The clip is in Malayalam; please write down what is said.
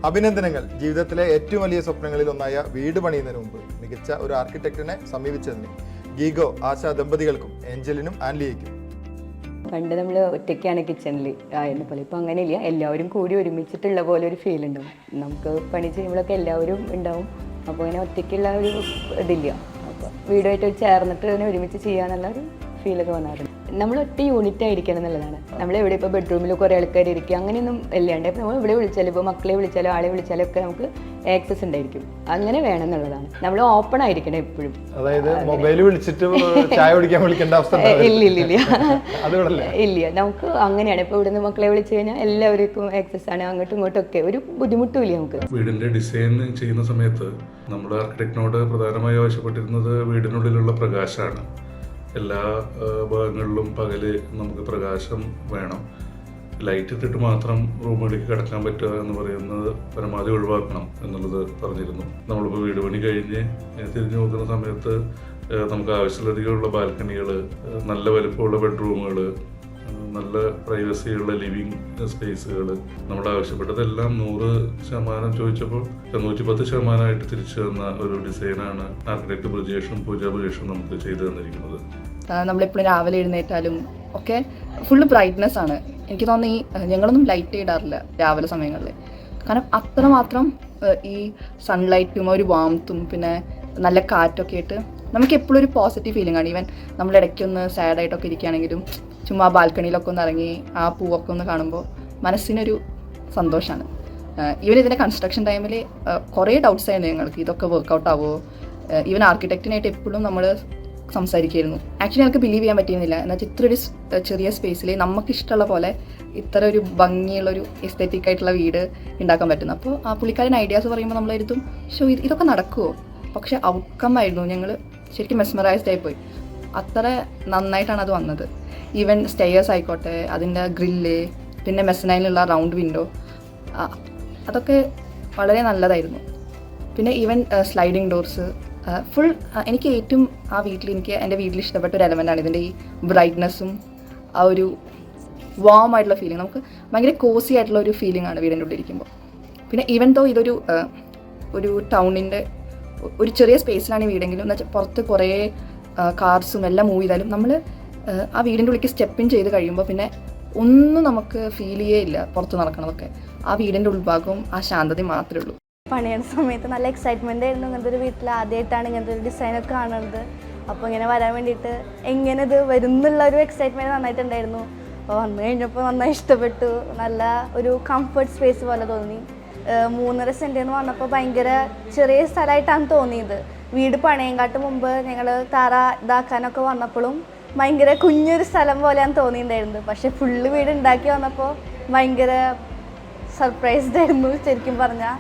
അഭിനന്ദനങ്ങൾ. ജീവിതത്തിലെ ഏറ്റവും വലിയ സ്വപ്നങ്ങളിൽ ഒന്നായ വീട് പണിയുന്നതിന് മുമ്പ് മികച്ച ഒരു ആർക്കിടെക്റ്റിനെ സമീപിച്ചതിന് ഗീഗോ ആശ ദമ്പതികൾക്കും ഏഞ്ചലിനും ആൻലിയയ്ക്കും. പണ്ട് നമ്മൾ ഒറ്റയ്ക്കാണ് കിച്ചണിൽ ആയിരുന്ന പോലെ ഇപ്പോൾ അങ്ങനെയില്ല. എല്ലാവരും കൂടി ഒരുമിച്ചിട്ടുള്ള പോലെ ഒരു ഫീൽ ഉണ്ടാവും. നമുക്ക് പണി ചെയ്യുമ്പോഴൊക്കെ എല്ലാവരും ഉണ്ടാവും. അപ്പോൾ അങ്ങനെ ഒറ്റയ്ക്കുള്ള ഒരു ഇതില്ല. അപ്പോൾ വീടുമായിട്ട് ചേർന്നിട്ട് തന്നെ ഒരുമിച്ച് ചെയ്യാന്നുള്ള ഒരു ഫീൽ തോന്നാറുണ്ട്. നമ്മൾ ഒറ്റ യൂണിറ്റ് ആയിരിക്കണം എന്നുള്ളതാണ്. നമ്മളെവിടെ ഇപ്പോൾ ബെഡ്റൂമിൽ കുറേ ആൾക്കാർ ഇരിക്കുക അങ്ങനെയൊന്നും ഇല്ലാണ്ട് ഇപ്പോൾ നമ്മൾ ഇവിടെ വിളിച്ചാലും ഇപ്പോൾ മക്കളെ വിളിച്ചാലോ ആളെ വിളിച്ചാലോ ഒക്കെ നമുക്ക് ആക്സസ് ഉണ്ടായിരിക്കും. അങ്ങനെ വേണം എന്നുള്ളതാണ്. നമ്മൾ ഓപ്പൺ ആയിരിക്കണം എപ്പോഴും. അതായത് മൊബൈൽ വിളിച്ചിട്ട് ചായ കുടിക്കാൻ വിളിക്കേണ്ട അവസ്ഥ ഇല്ല. നമുക്ക് അങ്ങനെയാണ്. ഇപ്പോൾ ഇവിടുന്ന് മക്കളെ വിളിച്ചു കഴിഞ്ഞാൽ എല്ലാവർക്കും ആക്സസ് ആണ്. അങ്ങോട്ടും ഇങ്ങോട്ടും ഒക്കെ ഒരു ബുദ്ധിമുട്ടും ഇല്ല. നമുക്ക് വീടിന്റെ ഡിസൈൻ ചെയ്യുന്ന സമയത്ത് നമ്മൾ ആർക്കിടെക്റ്റിനോട് പ്രധാനമായി ആവശ്യപ്പെട്ടിരുന്നത് വീടിനുള്ളിലുള്ള പ്രകാശമാണ്. എല്ലാ ഭാഗങ്ങളിലും പകല് നമുക്ക് പ്രകാശം വേണം. ലൈറ്റ് ഇട്ടിട്ട് മാത്രം റൂമിലേക്ക് കിടക്കാൻ പറ്റുക എന്ന് പറയുന്നത് പരമാവധി ഒഴിവാക്കണം എന്നുള്ളത് പറഞ്ഞിരുന്നു. നമ്മളിപ്പോൾ വീട് പണി കഴിഞ്ഞ് തിരിഞ്ഞു നോക്കുന്ന സമയത്ത് നമുക്ക് ആവശ്യത്തിലധികമുള്ള ബാൽക്കണികൾ, നല്ല വലുപ്പമുള്ള ബെഡ്റൂമുകൾ, നല്ല പ്രൈവസിയുള്ള ലിവിങ് സ്പേസുകൾ, നമ്മൾ ആവശ്യപ്പെട്ടതെല്ലാം 100% ചോദിച്ചപ്പോൾ 110% തിരിച്ചു തന്ന ഒരു ഡിസൈനാണ് ആർക്കിടെക്ട് ബ്രിജേഷും പൂജ ബ്രിജേഷും നമുക്ക് ചെയ്തു തന്നിരിക്കുന്നത്. നമ്മളെപ്പോഴും രാവിലെ എഴുന്നേറ്റാലും ഒക്കെ ഫുള്ള് ബ്രൈറ്റ്നെസ് ആണ്. എനിക്ക് തോന്നുന്നു ഞങ്ങളൊന്നും ലൈറ്റ് ഇടാറില്ല രാവിലെ സമയങ്ങളിൽ. കാരണം അത്രമാത്രം ഈ സൺലൈറ്റും ഒരു വാംത്തും പിന്നെ നല്ല കാറ്റൊക്കെ ആയിട്ട് നമുക്ക് എപ്പോഴും ഒരു പോസിറ്റീവ് ഫീലിംഗ് ആണ്. ഈവൻ നമ്മൾ ഇടയ്ക്കൊന്ന് സാഡായിട്ടൊക്കെ ഇരിക്കുകയാണെങ്കിലും ചുമ്മാ ബാൽക്കണിയിലൊക്കെ ഒന്ന് ഇറങ്ങി ആ പൂവൊക്കെ ഒന്ന് കാണുമ്പോൾ മനസ്സിനൊരു സന്തോഷമാണ്. ഈവൻ ഇതിൻ്റെ കൺസ്ട്രക്ഷൻ ടൈമിൽ കുറേ ഡൗട്ട്സ് ആയിരുന്നു ഞങ്ങൾക്ക്, ഇതൊക്കെ വർക്കൗട്ട് ആവുമോ. ഈവൻ ആർക്കിടെക്റ്റിനായിട്ട് എപ്പോഴും നമ്മൾ സംസാരിക്കുമായിരുന്നു. ആക്ച്വലി ഞങ്ങൾക്ക് ബിലീവ് ചെയ്യാൻ പറ്റിയിരുന്നില്ല. എന്നുവെച്ചാൽ ഇത്ര ഒരു ചെറിയ സ്പേസിൽ നമുക്കിഷ്ടമുള്ള പോലെ ഇത്ര ഒരു ഭംഗിയുള്ളൊരു എസ്തെറ്റിക് ആയിട്ടുള്ള വീട് ഉണ്ടാക്കാൻ പറ്റുന്നു. അപ്പോൾ ആ പുള്ളിക്കാരൻ ഐഡിയാസ് പറയുമ്പോൾ നമ്മളെഴുതും ഇതൊക്കെ നടക്കുമോ. പക്ഷേ ഔട്ട്കം ആയിരുന്നു. ഞങ്ങൾ ശരിക്കും മെസ്മറൈസ്ഡ് ആയിപ്പോയി. അത്ര നന്നായിട്ടാണ് അത് വന്നത്. ഈവൻ സ്റ്റെയേഴ്സ് ആയിക്കോട്ടെ, അതിൻ്റെ ഗ്രില്ല്, പിന്നെ മെസ്സനൈനിലുള്ള റൗണ്ട് വിൻഡോ, അതൊക്കെ വളരെ നല്ലതായിരുന്നു. പിന്നെ ഈവൻ സ്ലൈഡിങ് ഡോർസ് ഫുൾ. എനിക്ക് ഏറ്റവും എൻ്റെ വീട്ടിൽ ഇഷ്ടപ്പെട്ട ഒരു എലമെൻ്റാണ് ഇതിൻ്റെ ഈ ബ്രൈറ്റ്നെസ്സും ആ ഒരു വാം ആയിട്ടുള്ള ഫീലിംഗ്. നമുക്ക് ഭയങ്കര കോസി ആയിട്ടുള്ള ഒരു ഫീലിംഗ് ആണ് വീടിൻ്റെ ഉള്ളിൽ ഇരിക്കുമ്പോൾ. പിന്നെ ഈവൻ ദോ ഒരു ടൗണിൻ്റെ ഒരു ചെറിയ സ്പേസിലാണ് വീടെങ്കിലും എന്ന് വെച്ചാൽ പുറത്ത് കുറേ കാർസും എല്ലാം മൂവ് ചെയ്താലും നമ്മൾ ആ വീടിൻ്റെ ഉള്ളിലേക്ക് സ്റ്റെപ്പ് ഇൻ ചെയ്ത് കഴിയുമ്പോൾ പിന്നെ ഒന്നും നമുക്ക് ഫീൽ ചെയ്യേയില്ല പുറത്ത് നടക്കണതൊക്കെ. ആ വീടിൻ്റെ ഉൾഭാഗവും ആ ശാന്തതയും മാത്രമേ ഉള്ളൂ. പണിയുന്ന സമയത്ത് നല്ല എക്സൈറ്റ്മെൻ്റ് ആയിരുന്നു. ഇങ്ങനത്തെ ഒരു വീട്ടിൽ ആദ്യമായിട്ടാണ് ഇങ്ങനത്തെ ഒരു ഡിസൈനൊക്കെ കാണുന്നത്. അപ്പോൾ ഇങ്ങനെ വരാൻ വേണ്ടിയിട്ട് എങ്ങനെ ഇത് വരുന്നുള്ള ഒരു എക്സൈറ്റ്മെൻറ്റ് നന്നായിട്ടുണ്ടായിരുന്നു. അപ്പോൾ വന്നു കഴിഞ്ഞപ്പോൾ നന്നായി ഇഷ്ടപ്പെട്ടു. നല്ല ഒരു കംഫർട്ട് സ്പേസ് പോലെ തോന്നി. 3.5 സെൻറ്റിൽ വന്നപ്പോൾ ഭയങ്കര ചെറിയ സ്ഥലമായിട്ടാണ് തോന്നിയത്. വീട് പണിയങ്കാട്ട് മുമ്പ് ഞങ്ങൾ തറ ഇതാക്കാനൊക്കെ വന്നപ്പോഴും ഭയങ്കര കുഞ്ഞൊരു സ്ഥലം പോലെയാണ് തോന്നിയിട്ടുണ്ടായിരുന്നത്. പക്ഷേ ഫുള്ള് വീട് ഉണ്ടാക്കി വന്നപ്പോൾ ഭയങ്കര സർപ്രൈസ്ഡ് ആയിരുന്നു ശരിക്കും പറഞ്ഞാൽ.